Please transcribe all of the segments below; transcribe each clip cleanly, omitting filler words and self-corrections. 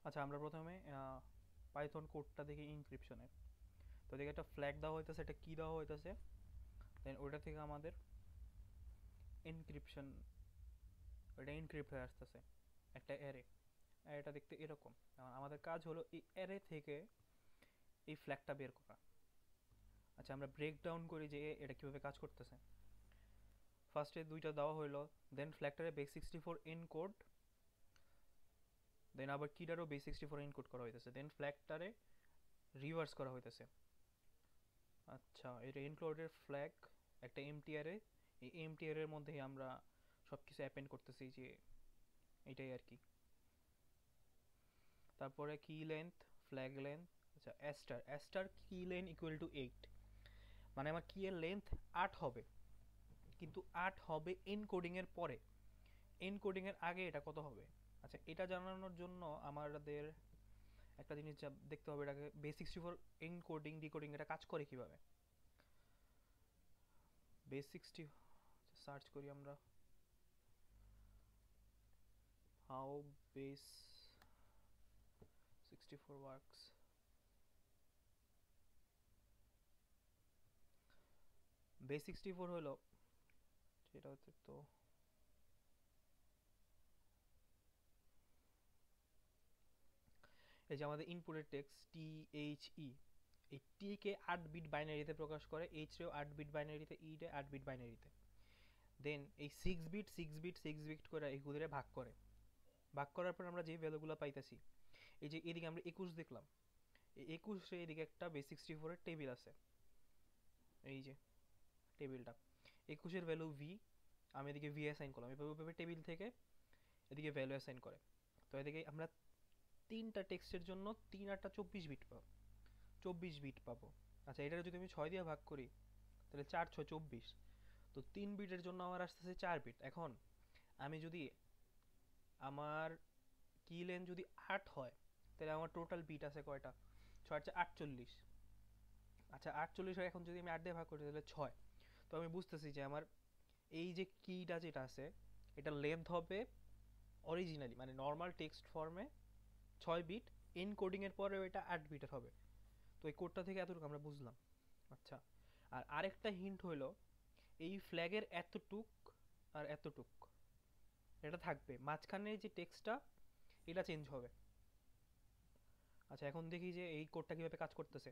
আচ্ছা, আমরা প্রথমে পাইথন কোডটা দেখি ইনক্রিপশনের। তো দেখি একটা ফ্ল্যাগ দেওয়া হইতেছে, একটা কি দেওয়া হইতেছে, দেন ওইটা থেকে আমাদের এনক্রিপশন, ওইটা এনক্রিপ্ট হয়ে আসতেছে একটা অ্যারে। এটা দেখতে এরকম। আমাদের কাজ হলো এই অ্যারে থেকে এই ফ্ল্যাগটা বের করা। আচ্ছা, আমরা ব্রেক ডাউন করি যে এটা কিভাবে কাজ করতেছে। ফার্স্টে দুইটা দেওয়া হইলো, দেন ফ্ল্যাগটারে বেস64 এনকোড, দেন আবার কিটারও বেস64 এনকোড করা হইতেছে, দেন ফ্ল্যাগটারে রিভার্স করা হইতেছে। আচ্ছা, এটা ইনক্লুডেড ফ্ল্যাগ একটা এমটি অ্যারে, এই এমটি অ্যারের মধ্যেই আমরা সব কিছু অ্যাপেন্ড করতেছি, যে এটাই আর কি। তারপরে কি লেন্থ, ফ্ল্যাগ লেন্থ। আচ্ছা, অ্যাস্টার অ্যাস্টার কি লেন্থ ইকুয়াল টু 8, মানে আমার কি এর লেন্থ 8 হবে, কিন্তু 8 হবে এনকোডিংয়ের পরে, এনকোডিংয়ের আগে এটা কত হবে। আচ্ছা, এটা জানানোর জন্য আমাদের একটা জিনিস দেখতে হবে, এটাকে বেস64 এনকোডিং ডিকোডিং এটা কাজ করে কিভাবে। বেস60 সার্চ করি আমরা, হাউ base64 works। base64 হলো, সেটা হচ্ছে তো এই যে আমাদের ইনপুটের টেক্সট টি এইচ ই, এই টি কে 8 বিট বাইনারিতে প্রকাশ করে, এইচ রেও 8 বিট বাইনারিতে, ই রে 8 বিট বাইনারিতে। দেন এই 6 বিট করে এইগুলোরে ভাগ করে, ভাগ করার পর আমরা যে ভ্যালুগুলো পাইতেছি, এই যে এদিকে আমরা 21 দেখলাম, এই 21 এদিকে একটা base64 এর টেবিল আছে, এই যে টেবিলটা 21 ভ্যালু ভি, আমি এদিকে ভি অ্যাসাইন করলাম, এভাবে টেবিল থেকে এদিকে ভ্যালু অ্যাসাইন করে। তো এদিকে আমরা তিনটা টেক্সটের জন্য 3 আর 24 বিট পাবো, 24 বিট পাবো। আচ্ছা, এটাকে যদি আমি 6 দিয়ে ভাগ করি, তাহলে 4 6 24। তো 3 বিটের জন্য আমার আসতেছে 4 বিট। এখন আমি যদি আমার কি লেন যদি 8 হয়, তাহলে আমার টোটাল বিট আছে কয়টা, 6 আর 4 48। আচ্ছা, 48 হয়, এখন যদি আমি 8 দিয়ে ভাগ করি তাহলে 6। তো আমি বুঝতেছি যে আমার এই যে কিটা যেটা আছে, এটা লেন্থ হবে অরিজিনালি মানে নর্মাল টেক্সট ফর্মে 6 বিট, এনকোডিংয়ের পরেও এটা 8 বিটের হবে। তো এই কোডটা থেকে এতটুকু আমরা বুঝলাম। আচ্ছা, আর আরেকটা হিন্ট হইলো, এই ফ্ল্যাগের এতটুক আর এতটুক এটা থাকবে, মাঝখানে যে টেক্সটটা এটা চেঞ্জ হবে। আচ্ছা, এখন দেখি যে এই কোডটা কীভাবে কাজ করতেছে।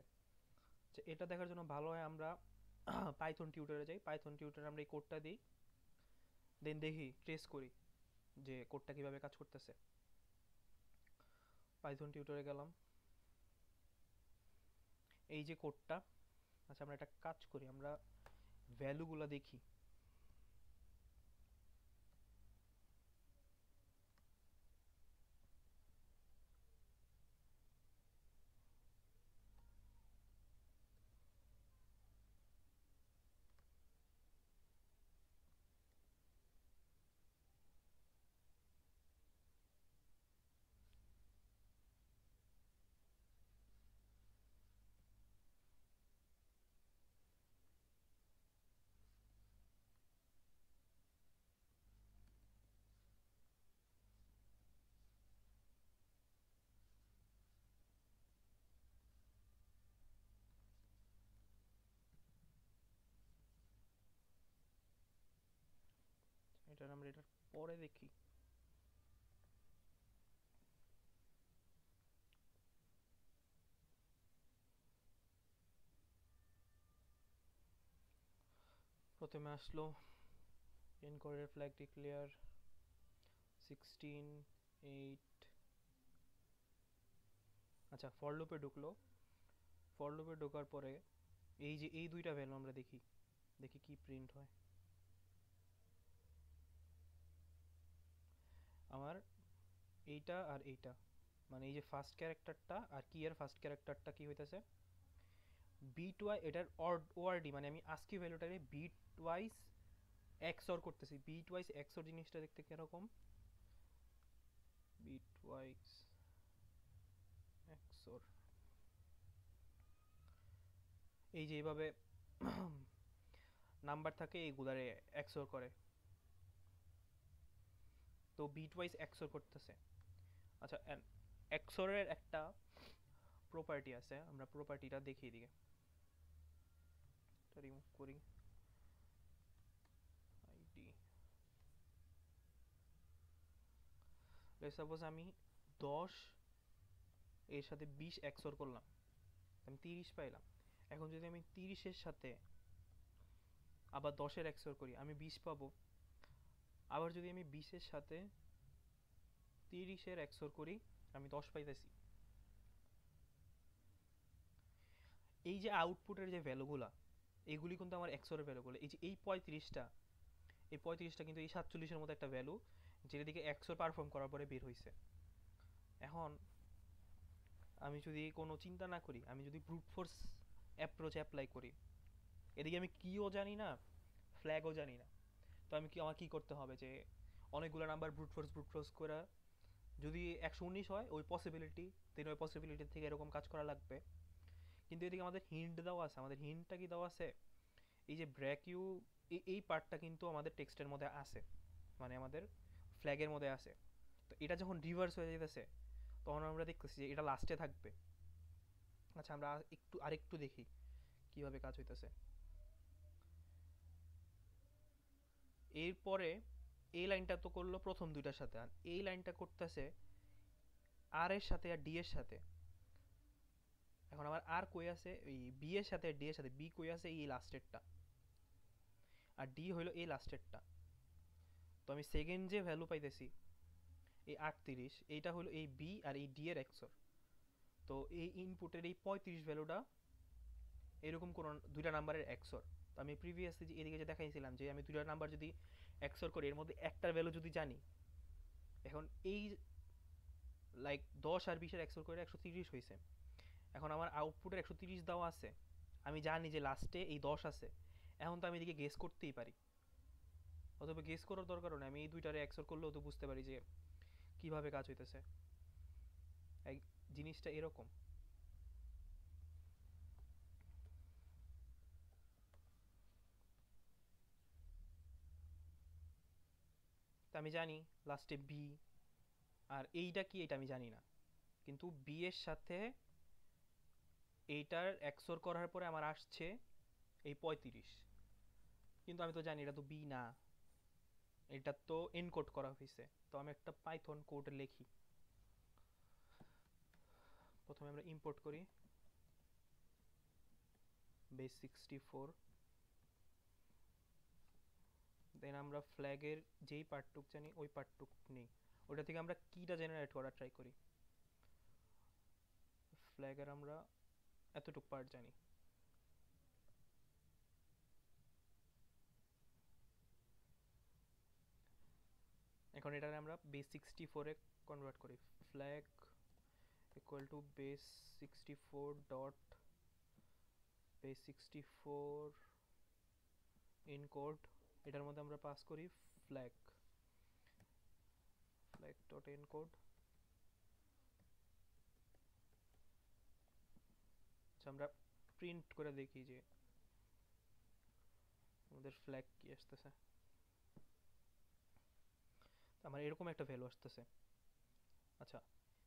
আচ্ছা, এটা দেখার জন্য ভালো হয় আমরা পাইথন টিউটরে যাই, পাইথন টিউটরে আমরা এই কোডটা দিই, দেন দেখি ট্রেস করি যে কোডটা কীভাবে কাজ করতেছে। পাইথন টিউটরে গেলাম, এই যে কোডটা। আচ্ছা, আমরা একটা কাজ করি, আমরা ভ্যালুগুলো দেখি। এটা আমরা এটার পরে দেখি। প্রথমে আসলো এনকোডের ফ্ল্যাগ ডিক্লেয়ার 16 8। আচ্ছা, ফর লুপে ঢুকলো, ফর লুপে ঢোকার পরে এই যে এই দুইটা ভ্যালু আমরা দেখি, দেখি কি প্রিন্ট হয়। আমার এইটা আর এইটা, মানে এই যে ফার্স্ট ক্যারেক্টারটা আর কি এর ফার্স্ট ক্যারেক্টারটা কি হইতেছে, বিট ওয়াই এটার ওআরডি, মানে আমি আস্কি ভ্যালুটারে বিট ওয়াইজ এক্সঅর করতেছি। বিট ওয়াইজ এক্সঅর জিনিসটা দেখতে কিরকম, বিট ওয়াইজ এক্সঅর, এই যে এইভাবে নাম্বার থাকে এইগুলারে এক্সঅর করে, তো বিট ওয়াইজ এক্সঅর করতেছে। আচ্ছা, এক্সরের একটা প্রপার্টি আছে, আমরা প্রপার্টিটা দেখি এদিকে, এটা রিমুভ করি। আইডি, সাপোজ আমি 10 এর সাথে 20 এক্সর করলাম, আমি 30 পাইলাম। এখন যদি আমি 30-এর সাথে আবার 10-এর এক্সর করি আমি 20 পাবো। আবার যদি আমি 20-এর সাথে 30-এর এক্সর করি আমি 10 পাইতেছি। এই যে আউটপুটের যে ভ্যালুগুলা, এইগুলি কিন্তু আমার এক্সরের ভ্যালুগুলো। এই যে এই 35টা, এই 35টা কিন্তু এই 47-এর মতো একটা ভ্যালু, যেটা দিকে এক্সর পারফর্ম করার পরে বের হয়েছে। এখন আমি যদি কোনো চিন্তা না করি, আমি যদি ব্রুট ফোর্স অ্যাপ্রোচ অ্যাপ্লাই করি, এদিকে আমি কিও জানি না, ফ্ল্যাগও জানি না, তো আমি আমার কি করতে হবে যে অনেকগুলো নাম্বার ব্রুট ফোর্স করে যদি 119 হয় ওই পসিবিলিটি, দেন ওই পসিবিলিটি থেকে এরকম কাজ করা লাগবে। কিন্তু এদিকে আমাদের হিন্ট দেওয়া আছে, আমাদের হিন্টটা কি দেওয়া আছে, এই যে ব্র্যাক ইউ, এই পার্টটা কিন্তু আমাদের টেক্সটের মধ্যে আছে, মানে আমাদের ফ্ল্যাগের মধ্যে আছে। তো এটা যখন রিভার্স হয়ে যেতেছে তখন আমরা দেখতেছি যে এটা লাস্টে থাকবে। আচ্ছা আমরা আরেকটু দেখি কিভাবে কাজ হইতেছে। এরপরে এই লাইনটা তো করলো প্রথম দুইটার সাথে, আর এই লাইনটা করতেছে আর এর সাথে আর ডি এর সাথে। এখন আমার আর কই আছে এই বি এর সাথে আর ডি এর সাথে, বি কই আছে এই লাস্টেরটা, আর ডি হইলো এই লাস্টেরটা। তো আমি সেকেন্ড যে ভ্যালু পাইতেছি এই 38, এইটা হলো এই বি আর এই ডি এর এক্সর। তো এই ইনপুটের এই 35 ভ্যালুটা এরকম কোন দুইটা নাম্বারের এক্সর। তো আমি প্রিভিয়াসলি যে এদিকে যে দেখাইছিলাম যে আমি দুইটা নাম্বার যদি এক্সর করি এর মধ্যে একটার ভ্যালু যদি জানি, এখন এই লাইক 10 আর 20-এর এক্সর করে 130 হয়েছে। এখন আমার আউটপুটের 130 দেওয়া আছে, আমি জানি যে লাস্টে এই 10 আছে। এখন তো আমি এদিকে গেস করতেই পারি, অথবা গেস করার দরকার নেই, আমি এই দুইটারে এক্সর করলেও তো বুঝতে পারি যে কিভাবে কাজ হইতেছে। এই জিনিসটা এরকম। তা আমি জানি লাস্টে বি, আর এইটা কি এটা আমি জানি না, কিন্তু বি এর সাথে এইটার এক্সর করার পরে আমার আসছে এই 35, কিন্তু আমি তো জানি এটা তো বি না, এটা তো এনকোড করা হয়েছে। তো আমি একটা পাইথন কোড লিখি। প্রথমে আমরা ইম্পোর্ট করি বেস 64, দেন আমরা ফ্ল্যাগের যেই পার্টটুক জানি ওই পার্টটুক নেই, ওটা থেকে আমরা কিটা জেনারেট করার ট্রাই করি। ফ্ল্যাগের আমরা এতটুক পার্ট জানি। এখন এটাকে আমরা বেস 64-এ কনভার্ট করি। Flag equal to base 64 dot base 64 encode, এটার মধ্যে আমরা পাস করি ফ্ল্যাগ ডট এনকোড। আচ্ছা আমরা প্রিন্ট করে দেখি যে আমাদের ফ্ল্যাগ কি আসতেছে। আমার এরকম একটা ভ্যালু আসতেছে। আচ্ছা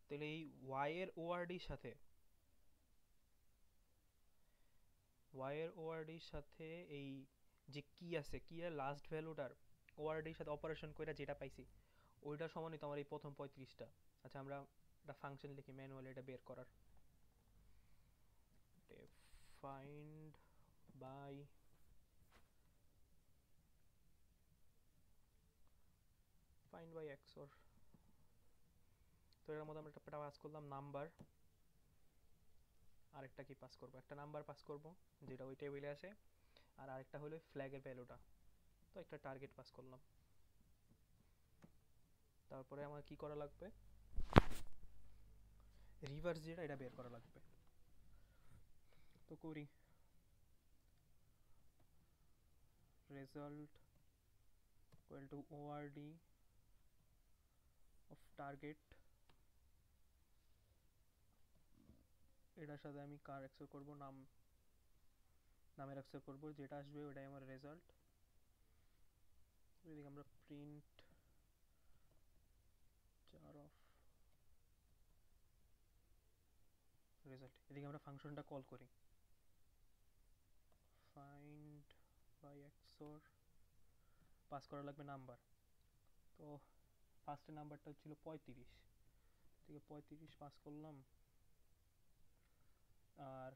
তাহলে এই y এর ওআরডির সাথে এই যে কি আছে, কি এর লাস্ট ভ্যালুটার ওআরডির সাথে অপারেশন কইরা যেটা পাইছি ওইটা সমানই তো আমার এই প্রথম 35টা। আচ্ছা আমরা একটা ফাংশন লিখি ম্যানুয়ালি এটা বের করার। Find by XOR. তো এর মধ্যে আমরা একটা পাস করলাম নাম্বার, আরেকটা কি পাস করব, একটা নাম্বার পাস করব যেটা ওই টেবিলে আছে, আর আরেকটা হলো ফ্ল্যাগের ভ্যালুটা। তো একটা টার্গেট পাস করলাম। তারপরে আমার কি করা লাগবে, রিভার্স যেটা এটা বের করা লাগবে। তো করি result equal to ORD of target, এটার সাথে আমি কার এক্সেস করব, নামের এক্সেস করব, যেটা আসবে ওটাই আমার রেজাল্ট। এদিকে আমরা প্রিন্ট চার অফ রেজাল্ট। এদিকে আমরা ফাংশনটা কল করি, ফাইন্ড বাই এক্সর, পাস করা লাগবে নাম্বার। তো ফার্স্টের নাম্বারটা ছিল 35, থেকে 35 পাস করলাম। আর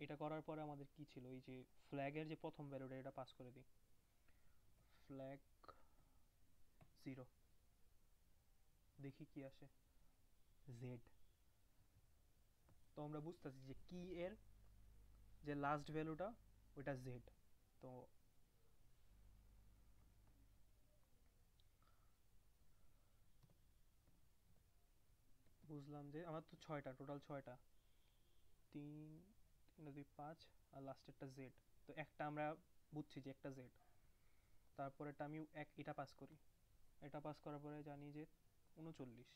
এটা করার পরে আমাদের কি ছিল, এই যে ফ্ল্যাগের যে প্রথম ভ্যালুটা এটা পাস করে দিই, ফ্ল্যাগ 0, দেখি কি আসে, জেড। তো আমরা বুঝতেছি যে কি এর যে লাস্ট ভ্যালুটা ওইটা জেড। তো বুঝলাম যে আমার তো 6টা, টোটাল 6টা, 3 3 2 5 আর লাস্টেরটা জেড। তো একটা আমরা বুঝছি যে একটা জেড, তারপরেটা আমি এটা পাস করি, এটা পাস করার পরে জানি যে 39,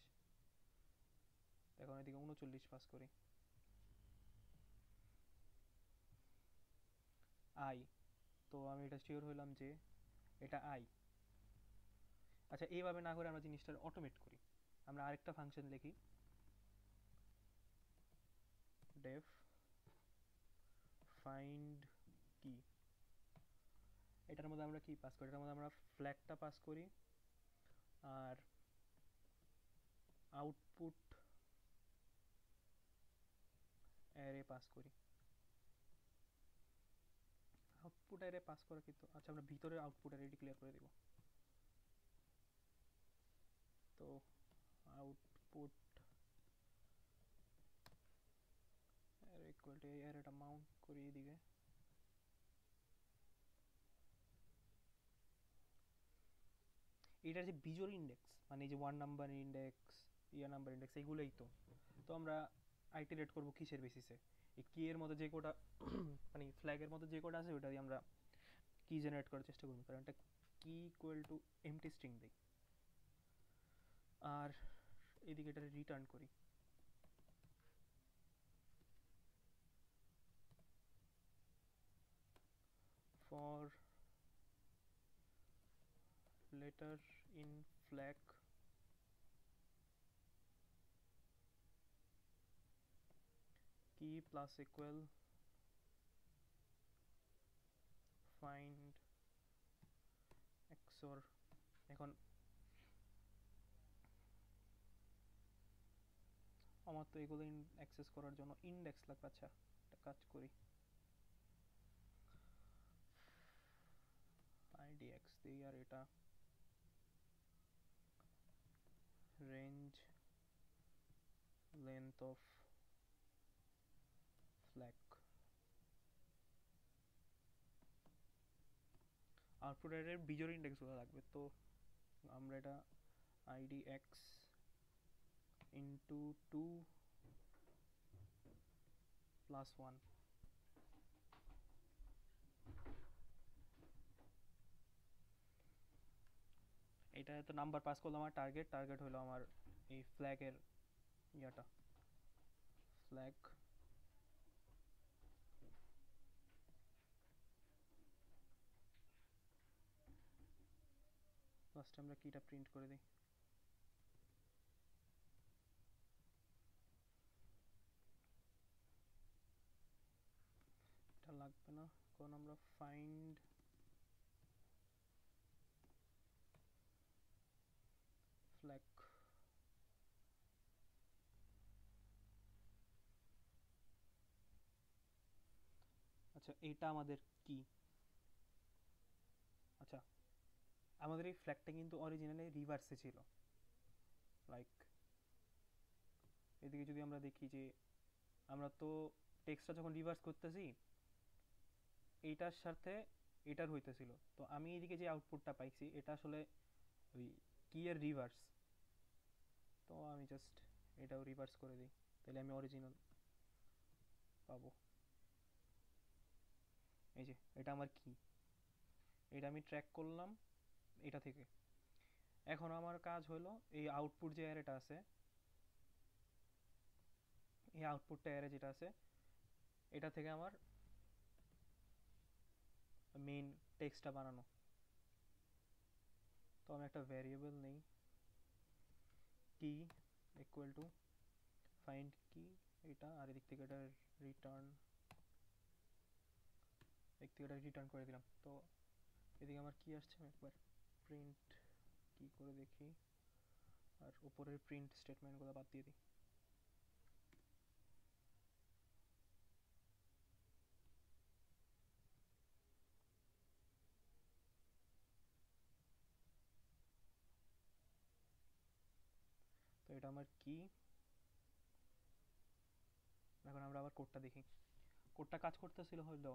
এখন এদিকে 39 পাস করি, আই। তো আমি এটা শিওর হইলাম যে এটা আই। আচ্ছা, এইভাবে না করে আমরা জিনিসটা অটোমেট করি, আমরা আরেকটা ফাংশন লিখি, ডেফ ফাইন্ড কি। এটার মধ্যে আমরা কি পাস করি, এটার মধ্যে আমরা ফ্ল্যাগটা পাস করি আর আউটপুট অ্যারে পাস করি। আউটপুট অ্যারে পাস করা কিন্তু, আচ্ছা আমরা ভিতরে আউটপুট অ্যারে ডিক্লেয়ার করে দিব। তো আউটপুট অ্যারে ইকুয়াল টু, এই অ্যারেটা মাউন্ট করি এদিকে। এটার যে বিজোড় ইন্ডেক্স, মানে এই যে 1 নাম্বার ইন্ডেক্স, নাম্বার ইন্ডেক্স, এগুলোই তো। তো আমরা আইটারেট করব কিসের বেসিসে, এই কি এর মধ্যে যে কোডটা মানে ফ্ল্যাগের মধ্যে যে কোড আছে ওটা দিয়ে আমরা কি জেনারেট করার চেষ্টা করব, কারণ এটা কি ইকুয়াল টু এমটি স্ট্রিং দেই। আর এদিকে এটা রিটার্ন করি, for letter in flag key plus equal find xor। এখন আমার তো এগুলো অ্যাক্সেস করার জন্য ইন্ডেক্স লাগবে। আচ্ছা একটা কাজ করি, idx দিই আর এটা range length of flag. Output অ্যারের বিজোড় ইন্ডেক্সগুলো লাগবে, তো আমরা এটা idx into 2 plus 1, এটা তো নাম্বার পাস করলাম। আমার টার্গেট হলো আমার এই ফ্ল্যাগের ইয়াটা, ফ্ল্যাগ ফার্স্ট আমরা কিটা প্রিন্ট করে দিই, এটা লাগবে না, কারণ আমরা ফাইন্ড ফ্ল্যাগ। আচ্ছা এটা আমাদের কি, আচ্ছা আমাদের এই ফ্ল্যাগটা কিন্তু অরিজিনালি রিভার্সে ছিল, লাইক এদিকে যদি আমরা দেখি যে আমরা তো টেক্সটটা যখন রিভার্স করতেছি এইটার সাথে এটার হইতেছিল, তো আমি এদিকে যে আউটপুটটা পাইছি এটা আসলে ওই কি এর রিভার্স। তো আমি জাস্ট এটাও রিভার্স করে দিই, তাহলে আমি অরিজিনাল পাবো। এই যে এটা আমার কি, এটা আমি ট্র্যাক করলাম এটা থেকে। এখন আমার কাজ হলো এই আউটপুট যে অ্যারেটা আছে, এই আউটপুটটা অ্যারে যেটা আছে এটা থেকে আমার মেইন টেক্সটটা বানানো। তো আমি একটা ভ্যারিয়েবল নেই, কি ইকুয়াল টু ফাইন্ড কি এটা, আর এদিক থেকে এটা রিটার্ন, এদিক থেকে এটা রিটার্ন করে দিলাম। তো এদিকে আমার কি আসছে আমি একবার প্রিন্ট কি করে দেখি, আর উপরের প্রিন্ট স্টেটমেন্টগুলো বাদ দিয়ে দিই। তো এটা আমার কি, এখন আমরা আবার কোডটা দেখি। কোডটা কাজ করতেছিল হলো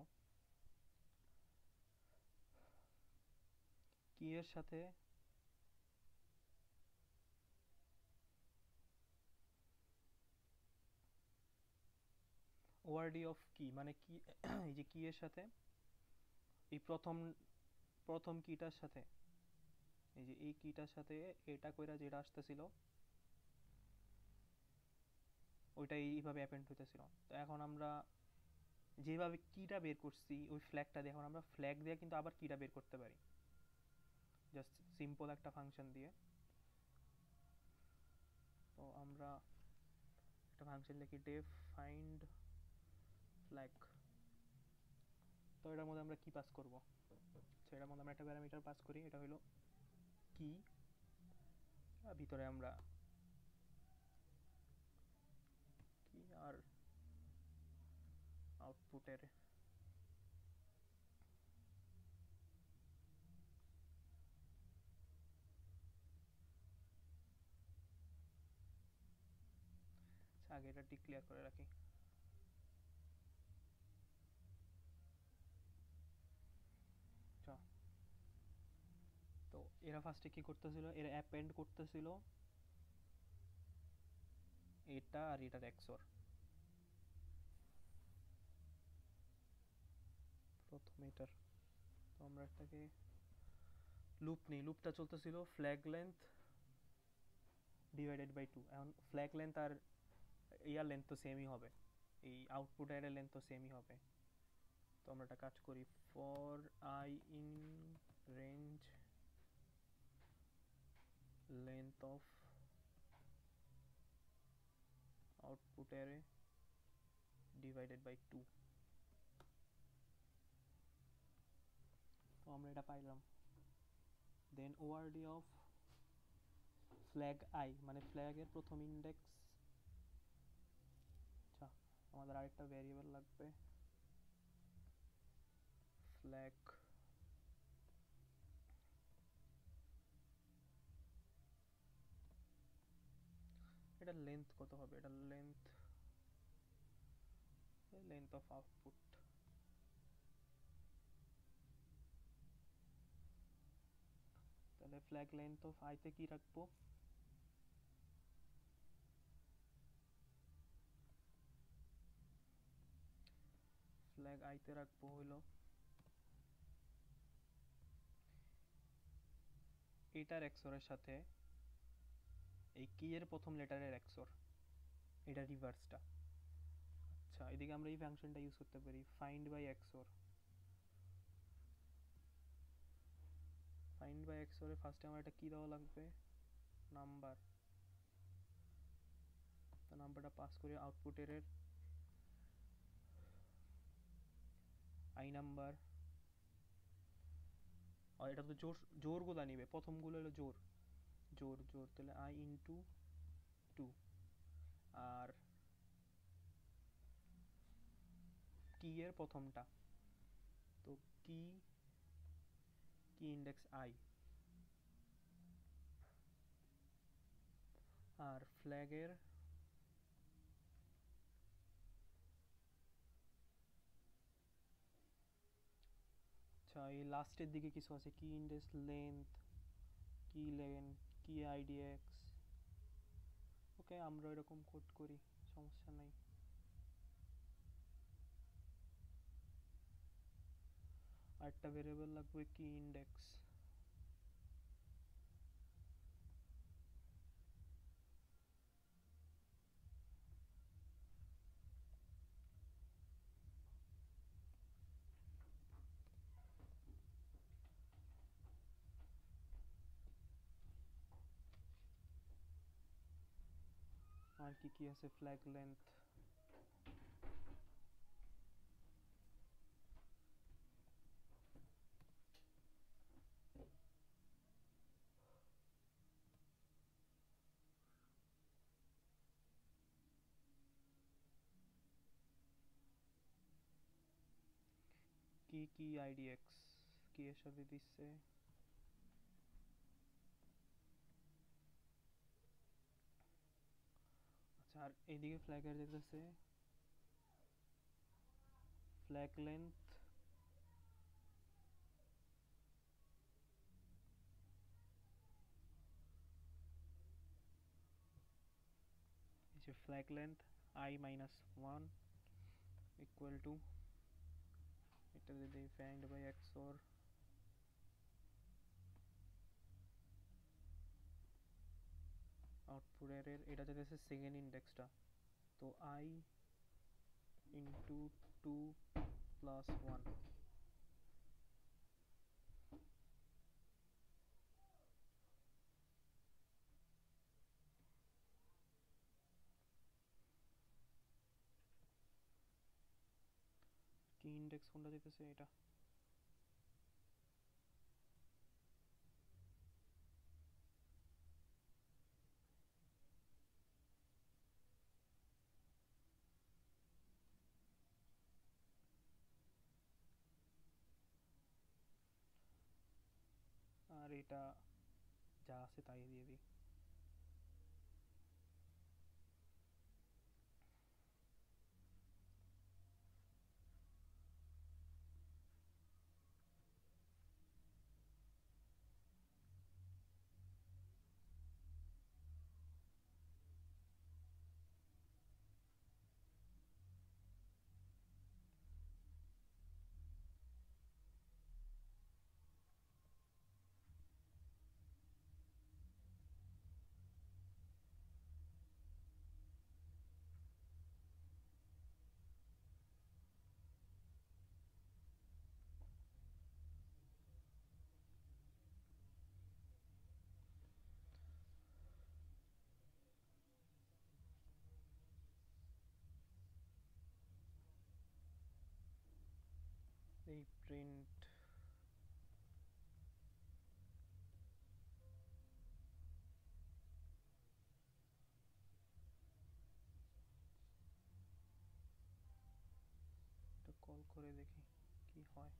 কি এর সাথে ওআরডি অফ কি, মানে কি এই যে কি এর সাথে এই প্রথম প্রথম কিটার সাথে, এই যে এই কিটার সাথে এটা কইরা যেটা আসতেছিল ওইটা এইভাবে অ্যাপেন্ড হইতেছিল। তো এখন আমরা যেভাবে কিটা বের করছি ওই ফ্ল্যাগটা দিয়ে এখন আমরা ফ্ল্যাগ দিয়ে কিন্তু আবার কিটা বের করতে পারি, জাস্ট সিম্পল একটা ফাংশন দিয়ে। তো আমরা একটা ফাংশন লিখি ডেফ ফাইন্ড ফ্ল্যাগ। তো এটার মধ্যে আমরা কি পাস করব, সেটার মধ্যে আমরা একটা প্যারামিটার পাস করি, এটা হলো কি, ভিতরে আমরা কি আর আউটপুটের আগে এটা ডিক্লেয়ার করে রাখি। তো এরা ফার্স্টে কি করতেছিল, এরা অ্যাপেন্ড করতেছিল এটা আর এটার এক্সর, প্রথম এটার। তো আমরা এটাকে লুপ নেই, লুপটা চলতেছিল ফ্ল্যাগ লেন্থ ডিভাইডেড বাই 2। এখন ফ্ল্যাগ লেন্থ আর ইয়ার লেন্থ তো সেমই হবে, এই আউটপুট এর লেন্থ তো সেমই হবে। তো আমরা একটা কাজ করি, for i in range length of output array divided by 2। তো আমরা এটা পাইলাম। Then ORD of flag i, মানে ফ্ল্যাগের প্রথম ইন্ডেক্স। আচ্ছা, আমাদের আরেকটা ভ্যারিয়েবল লাগবে ফ্ল্যাগ, এটার লেন্থ কত হবে, এটার লেন্থ লেন্থ অফ আউটপুট। তাহলে ফ্ল্যাগ লেন্থ অফ আইতে কি রাখবো, ফ্ল্যাগ আইতে রাখবো হইলো এটার এক্সরের সাথে এই কি এর প্রথম লেটারের এক্সর, এটা রিভার্সটা। আচ্ছা, এদিকে আমরা এই ফাংশনটা ইউজ করতে পারি find by XOR. Find by এক্সরে ফার্স্টে আমার এটা কি দেওয়া লাগবে, নাম্বার। তো নাম্বারটা পাস করে আউটপুটের আই নাম্বার, আর এটা তো জোর জোরগুলা নিবে, প্রথমগুলো হলো জোর জোর জোর, তাহলে আই ইন্টু 2। আর কি এর প্রথমটা, তো কি কি ইন্ডেক্স আই, আর ফ্ল্যাগের আচ্ছা এই লাস্টের দিকে কিছু আছে, কি ইন্ডেক্স লেন্থ, কি লেন, কি আইডিএক্স। ওকে, আমরা এরকম কোড করি, সমস্যা নাই। আরেকটা ভেরিয়েবল লাগবে কি ইন্ডেক্স। আর কি কি আছে ফ্ল্যাগ লেন্থ, কি কি আইডিএক্স কি এর সাথে দিচ্ছে। আচ্ছা আর এইদিকে ফ্ল্যাগের যেতেছে ফ্ল্যাগ লেন্থ, এই যে flag length I-1 equal to এটা যদি ফাইন্ড বাই XOR আউটপুট এর এটা যেতেছে সেকেন্ড ইন্ডেক্সটা, তো I ইন্টু 2 প্লাস 1, কি ইন্ডেক্স কোনটা যেতেছে এটা, আর এটা যা আছে তাই দিয়ে দিই। এই প্রিন্ট কল করে দেখি কি হয়।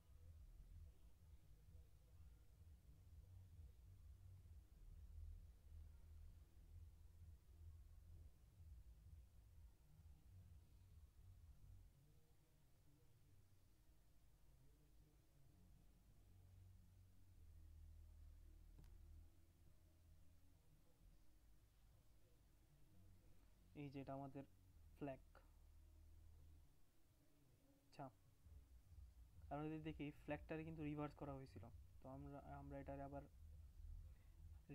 এই যেটা আমাদের ফ্ল্যাগ, আচ্ছা আমরা যদি দেখি ফ্ল্যাগটারে কিন্তু রিভার্স করা হয়েছিল, তো আমরা এটারে আবার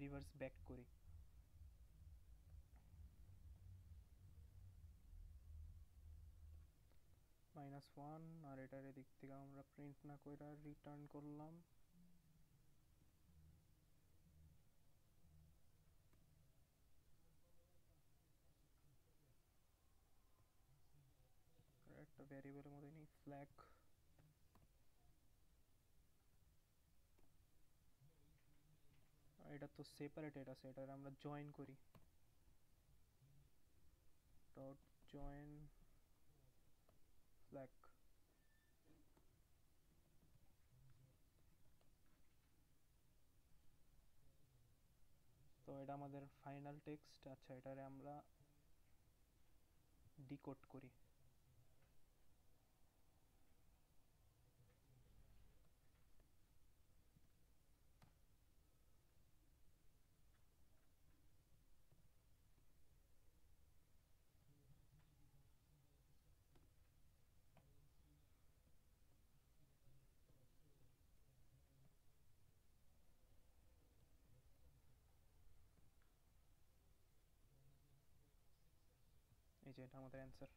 রিভার্স ব্যাক করি। -1 আর এটার এদিক থেকে আমরা প্রিন্ট না কইরা রিটার্ন করলাম। একটা ভ্যারিয়েবলের মধ্যে নিই ফ্ল্যাগ, এটা তো সেপারেটেড আছে, এটা আমরা জয়েন করি, ডট জয়েন ফ্ল্যাগ। তো এটা আমাদের ফাইনাল টেক্সট। আচ্ছা এটারে আমরা ডিকোড করি। এই যে এটা আমাদের অ্যান্সার।